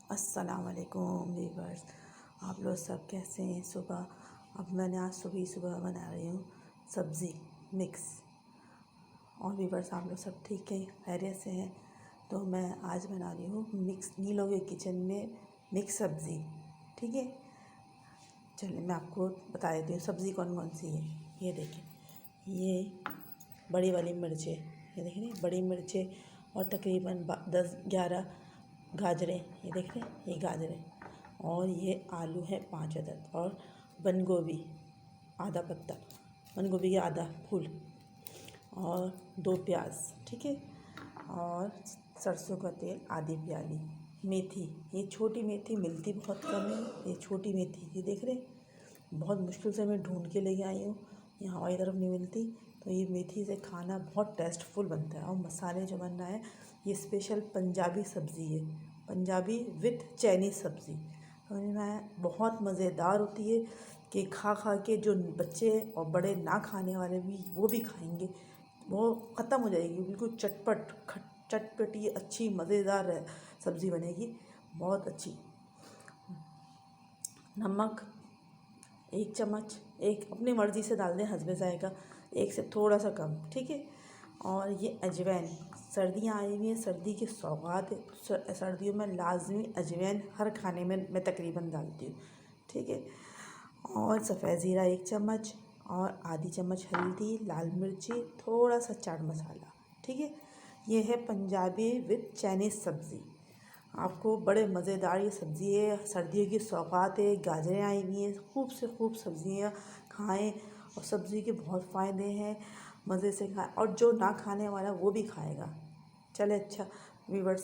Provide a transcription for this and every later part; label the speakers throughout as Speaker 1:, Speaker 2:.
Speaker 1: अस्सलाम वालेकुम वीवर्स, आप लोग सब कैसे हैं। अब मैंने आज सुबह बना रही हूँ सब्ज़ी मिक्स। और वीवर्स, आप लोग सब ठीक है, खैरियत से हैं। तो मैं आज बना रही हूँ मिक्स नीलों के किचन में मिक्स सब्ज़ी। ठीक है, चलिए मैं आपको बता देती हूँ सब्ज़ी कौन कौन सी है। ये देखिए, ये बड़ी वाली मिर्चें, ये देख रहे हैं बड़ी मिर्चें, और तकरीबन 10-11 गाजरें, ये देख रहे हैं ये गाजरें, और ये आलू है 5 अदद, और बंद गोभी आधा पत्ता, बंद गोभी के आधा फूल, और 2 प्याज। ठीक है, और सरसों का तेल आधी प्याली। मेथी, ये छोटी मेथी मिलती बहुत कम है, ये छोटी मेथी, ये देख रहे हैं बहुत मुश्किल से मैं ढूंढ के लेके आई हूँ, यहाँ हमारी तरफ नहीं मिलती। तो ये मेथी से खाना बहुत टेस्टफुल बनता है। और मसाले जो बन रहा है, ये स्पेशल पंजाबी सब्ज़ी है, पंजाबी विथ चाइनीज़ सब्ज़ी। समझ में आया, बहुत मज़ेदार होती है कि खा खा के जो बच्चे और बड़े ना खाने वाले भी वो भी खाएंगे, वो ख़त्म हो जाएगी। बिल्कुल चटपटी अच्छी मज़ेदार सब्ज़ी बनेगी, बहुत अच्छी। नमक 1 चम्मच, एक अपनी मर्ज़ी से डाल दें हस्बे जाएगा, 1 से थोड़ा सा कम। ठीक है, और ये अजवाइन, सर्दियाँ आई हुई हैं, सर्दी की सौगात है। सर्दियों में लाजमी अजवाइन हर खाने में मैं तकरीबन डालती हूँ। ठीक है, और सफ़ेद ज़ीरा 1 चम्मच, और आधी चम्मच हल्दी, लाल मिर्ची, थोड़ा सा चाट मसाला। ठीक है, ये है पंजाबी विथ चाइनीज़ सब्ज़ी। आपको बड़े मज़ेदार ये सब्ज़ी है, सर्दियों की सौगात है, गाजरें आई हुई हैं, खूब से खूब सब्ज़ियाँ खाएं, और सब्ज़ी के बहुत फ़ायदे हैं, मज़े से खाएं, और जो ना खाने वाला वो भी खाएगा। चले अच्छा वीवर्स,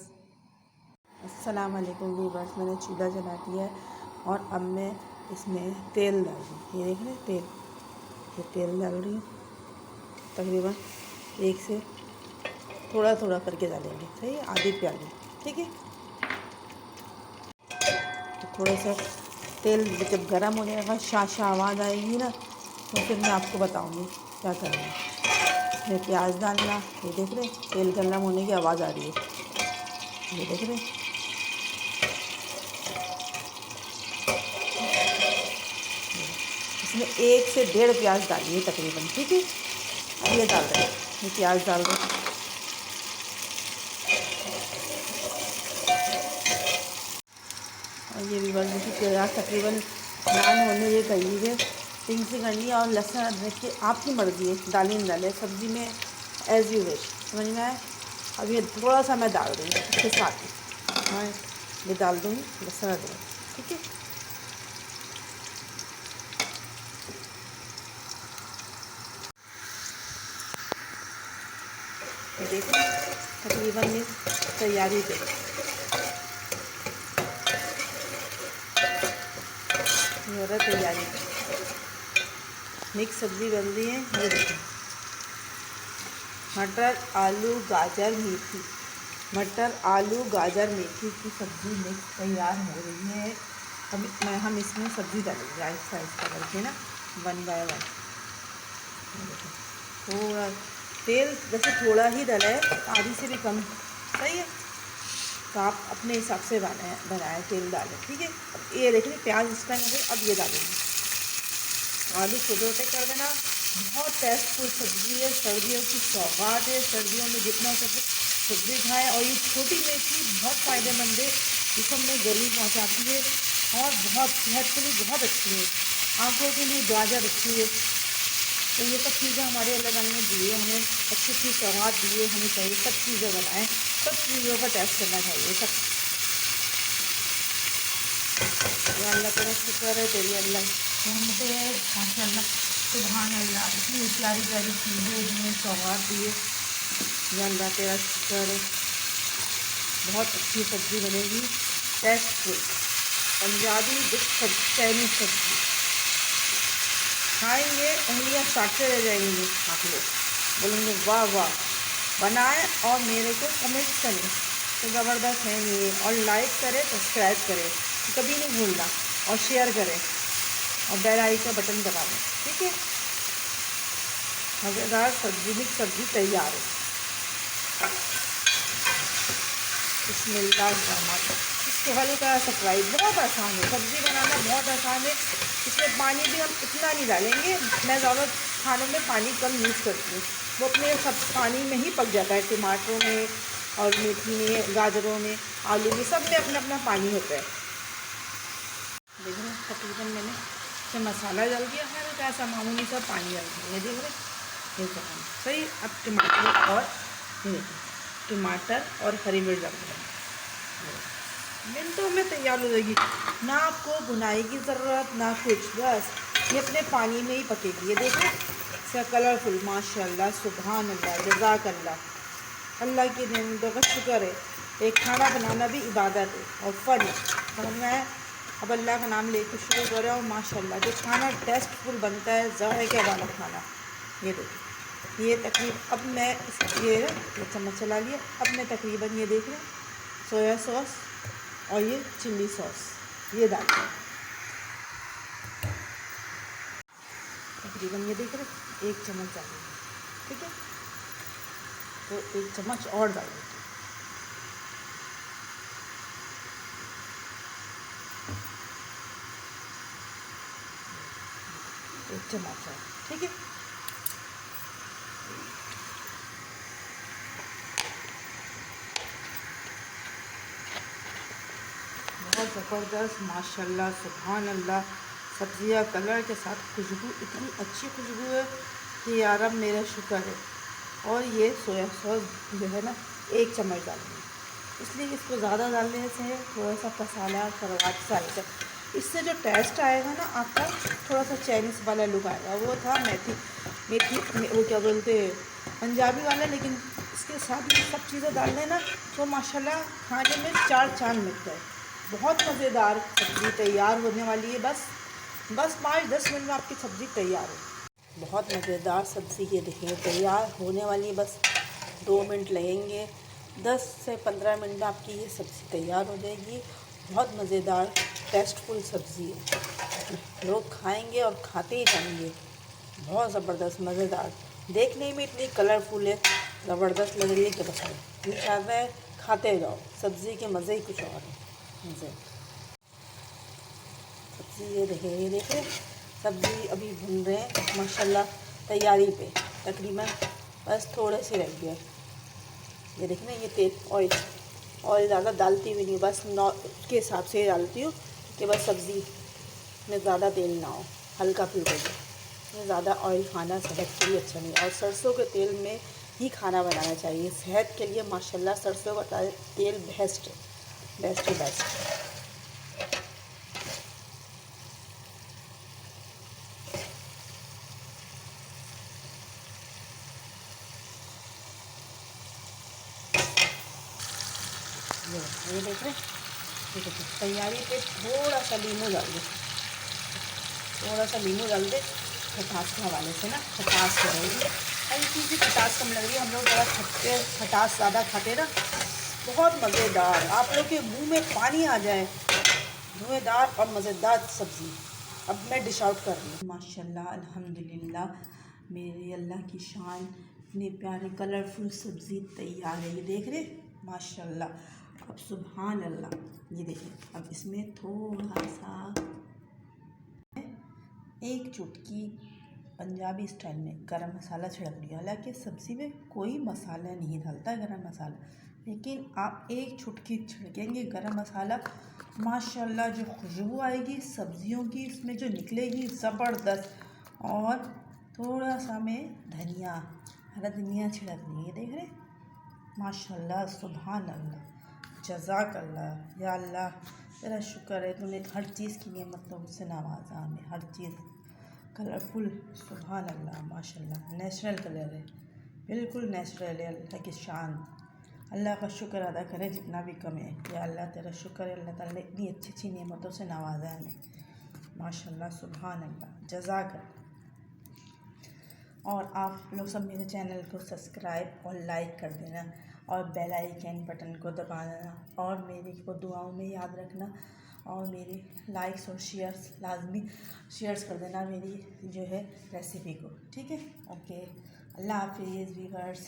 Speaker 1: अस्सलाम वालेकुम वीवर्स, मैंने चूल्हा जला दिया है, और अब मैं इसमें तेल डाल रही हूँ। ये देख रहे हैं तेल, ये तेल डाल रही हूँ, तकरीबन 1 से थोड़ा थोड़ा करके डालेंगे। सही है, आधी प्याली। ठीक है, थोड़ा सा तेल जब गर्म हो जाएगा, शाशा आवाज़ आएगी ना, तो फिर मैं आपको बताऊंगी क्या करना है। इसमें प्याज डालना, ये देख रहे तेल गर्म होने की आवाज़ आ रही है, ये देख रहे। इसमें 1 से 1.5 प्याज डालिए तकरीबन। ठीक है, अब ये डाल रहे हैं, ये प्याज डाल रहे हैं। और ये भी बस देखिए प्याज तकरीबन नान होने ये करीब है, पिंक से करनी है। और लहसुन अदरक की आपकी मर्ज़ी है, डालें नहीं डालें सब्ज़ी में, एज़ यू विश। समझ में आए। अब ये थोड़ा सा मैं डाल दूँगी इसके साथ ही, मैं ये डाल दूँगी लहसुन अदरक। ठीक है, ये देखो तकरीबन ये तैयारी पे हो रहा है, तैयारी मिक्स सब्ज़ी बन रही है। ये देखो मटर आलू गाजर मेथी, मटर आलू गाजर मेथी की सब्ज़ी मिक्स तैयार हो रही है। अब हम इसमें सब्ज़ी डालेंगे आहिस्ता आहिस्ता करके ना, 1 बाय 1। थोड़ा तेल वैसे थोड़ा ही डाला है, आधी से भी कम। सही है, तो आप अपने हिसाब से बनाएं तेल डालें। ठीक है, अब ये देखिए प्याज इस टाइम हो गए, अब ये डालेंगे। आलू छोटे छोटे कर देना, बहुत टेस्टफुल सब्ज़ी है, सर्दियों की सौगात है। सर्दियों में जितना हो सके सब्ज़ी खाएँ, और ये छोटी मेथी बहुत फ़ायदेमंद है, जिसम में गर्मी पहुँचाती है, और बहुत सेहत के लिए बहुत अच्छी है, आँखों के लिए गाजर अच्छी है। तो ये सब चीज़ें हमारे अल्लाह ताला ने दी है, हमें अच्छी अच्छी सौगात दी है, हमें चाहिए सब चीज़ें बनाएं, सब चीज़ों का टेस्ट करना चाहिए सब। या अल्लाह तेरा शुक्र है, तेरी अल्लाह रहमत है, माशाअल्लाह सुभान अल्लाह, इतनी प्यारी प्यारी चीज़ें इतनी सौगात दी है। या अल्लाह तेरा शुक्र है, बहुत अच्छी सब्ज़ी बनेगी, टेस्टफुल पंजाबी विथ चाइनीज़ सब्ज़ी। खाएंगे उंगलियां चाटते रह जाएंगे, आप लोग बोलेंगे वाह वाह। बनाएं और मेरे को कमेंट करें, तो ज़बरदस्त है ये, और लाइक करें, सब्सक्राइब करें, कभी नहीं भूलना, और शेयर करें, और बेल आइकन का बटन दबा दें। ठीक है, मज़ेदार सब्ज़ी मिक्स सब्ज़ी तैयार है। बिस्मिल्लाह।
Speaker 2: तो हल्का सा फ्राई, बहुत आसान है सब्ज़ी बनाना, बहुत आसान है। इसमें पानी भी हम इतना नहीं डालेंगे, मैं ज़्यादा खानों में पानी कम यूज़ करती हूँ, वो अपने सब पानी में ही पक जाता है। टमाटरों में और मेथी में, गाजरों में, आलू में, सब में अपना अपना पानी होता है। देख रहे हैं तकरीबन मैंने इसमें मसाला डाल दिया है, हल्का सा मामूली सा पानी डाल दिया, ये देख रहे हैं, ये पानी सही। अब टमाटर और ये देखिए, टमाटर और हरी मिर्च डाल दें, मिनटों में तैयार हो जाएगी, ना आपको भुनाई की ज़रूरत ना कुछ, बस ये अपने पानी में ही पकेगी। ये देखें इसका कलरफुल, माशाल्लाह, सुभान अल्लाह, जज़ाक अल्लाह। अल्लाह की नेमतों का शुक्र है। एक खाना बनाना भी इबादत है और फ़न है, समझ में आया। अब अल्लाह का नाम लेकर शुरू कर रहा हूँ, माशाल्लाह जो खाना टेस्टफुल बनता है, ज़ायके वाला खाना। ये देखिए, ये तकरीबन अब मैं ये चम्मच चला लिया, अब मैं तकरीबन ये देख रहे हैं सोया सॉस और ये चिल्ली सॉस ये डालते हैं, तकरीबन ये देख रहे हैं 1 चम्मच डालेंगे, ठीक है। तो 1 चम्मच और डाल देते हैं, 1 चम्मच और, ठीक है। बहुत ज़बरदस्त, माशाल्लाह, सुभान अल्लाह, सब्ज़ियाँ कलर के साथ खुशबू, इतनी अच्छी खुशबू है कि यार अब मेरा शुक्र है। और ये सोया सॉस जो है ना 1 चम्मच डालेंगे, इसलिए इसको ज़्यादा डालने से थोड़ा सा मसाला करवाट सा आएगा, इससे जो टेस्ट आएगा ना आपका, थोड़ा सा चाइनीज़ वाला लुक आएगा। वो था मेथी मेथी वो क्या बोलते हैं, पंजाबी वाला, लेकिन इसके साथ ये सब चीज़ें डाल लेना तो माशाल्लाह खाने में 4 चाँद लगता है। बहुत मज़ेदार सब्ज़ी तैयार होने वाली है, बस 5-10 मिनट में आपकी सब्ज़ी तैयार है। बहुत मज़ेदार सब्ज़ी ये देखिए तैयार होने वाली है, बस 2 मिनट लगेंगे, 10 से 15 मिनट में आपकी ये सब्ज़ी तैयार हो जाएगी। बहुत मज़ेदार टेस्टफुल सब्ज़ी है, लोग खाएंगे और खाते ही जाएंगे। बहुत ज़बरदस्त मज़ेदार, देखने में इतनी कलरफुल है, ज़बरदस्त लग रही है कि बस दिल चाहता है खाते जाओ, सब्ज़ी के मज़े ही कुछ और है। मज़े सब्ज़ी ये देखें सब्ज़ी अभी भून रहे हैं माशाल्लाह, तैयारी पे तकरीबन बस थोड़े से रह गया। ये देखें ना, ये तेल ऑयल ज़्यादा डालती भी नहीं, बस के हिसाब से डालती हूँ कि बस सब्ज़ी में ज़्यादा तेल ना हो, हल्का फुल्का हो। ज़्यादा ऑयल खाना सेहत के लिए अच्छा नहीं, और सरसों के तेल में ही खाना बनाना चाहिए सेहत के लिए। माशाल्लाह सरसों का तेल बेस्ट है, बेस्ट है, बेस्ट। ये देख रहे हैं, ठीक है, तैयारी पे थोड़ा सा नींबू डाल दे, थोड़ा सा नींबू डाल दे, खटास के हवाले से ना खटास रहेगी, हल्की सी खटास कम लग रही है। हम लोग ज़रा खटास ज़्यादा खाते ना, बहुत मज़ेदार, आप लोग के मुंह में पानी आ जाए, धुएँदार और मज़ेदार सब्ज़ी। अब मैं डिश आउट कर रही हूँ। माशाल्लाह, अल्हम्दुलिल्लाह, मेरे अल्लाह की शान, इतनी प्यारी कलरफुल सब्ज़ी तैयार है, ये देख रहे माशाल्लाह। अब सुभान अल्लाह, ये देखिए अब इसमें थोड़ा सा 1 चुटकी पंजाबी स्टाइल में गरम मसाला छिड़क दिया। हालांकि सब्ज़ी में कोई मसाला नहीं डालता गरम मसाला, लेकिन आप 1 चुटकी छिड़केंगे गरम मसाला, माशाल्लाह जो खुशबू आएगी सब्ज़ियों की इसमें जो निकलेगी ज़बरदस्त। और थोड़ा सा में धनिया, हरा धनिया छिड़कनी, ये देख रहे माशाल्लाह, सुभान अल्लाह, जज़ाक अल्लाह। या अल्लाह तेरा शुक्र है, तूने हर चीज़ की नेमतों से नवाजा हमें, हर चीज़ कलरफुल, सुभान अल्लाह, माशाल्लाह, नेचुरल कलर है, बिल्कुल नेचुरल है। अल्लाह की शान, अल्लाह का शुक्र अदा करें जितना भी कम है। या अल्लाह तेरा शुक्र है, अल्लाह ताला ने इतनी अच्छी अच्छी नेमतों से नवाजा है हमें, माशाल्लाह, सुभान अल्लाह, जज़ाक अल्लाह। और आप लोग सब मेरे चैनल को सब्सक्राइब और लाइक कर देना, और बेल आइकन बटन को दबा देना, और मेरी को दुआओं में याद रखना, और मेरी लाइक्स और शेयर्स लाजमी शेयर्स कर देना मेरी जो है रेसिपी को, ठीक है। ओके, अल्लाह हाफिज़ व्यूअर्स।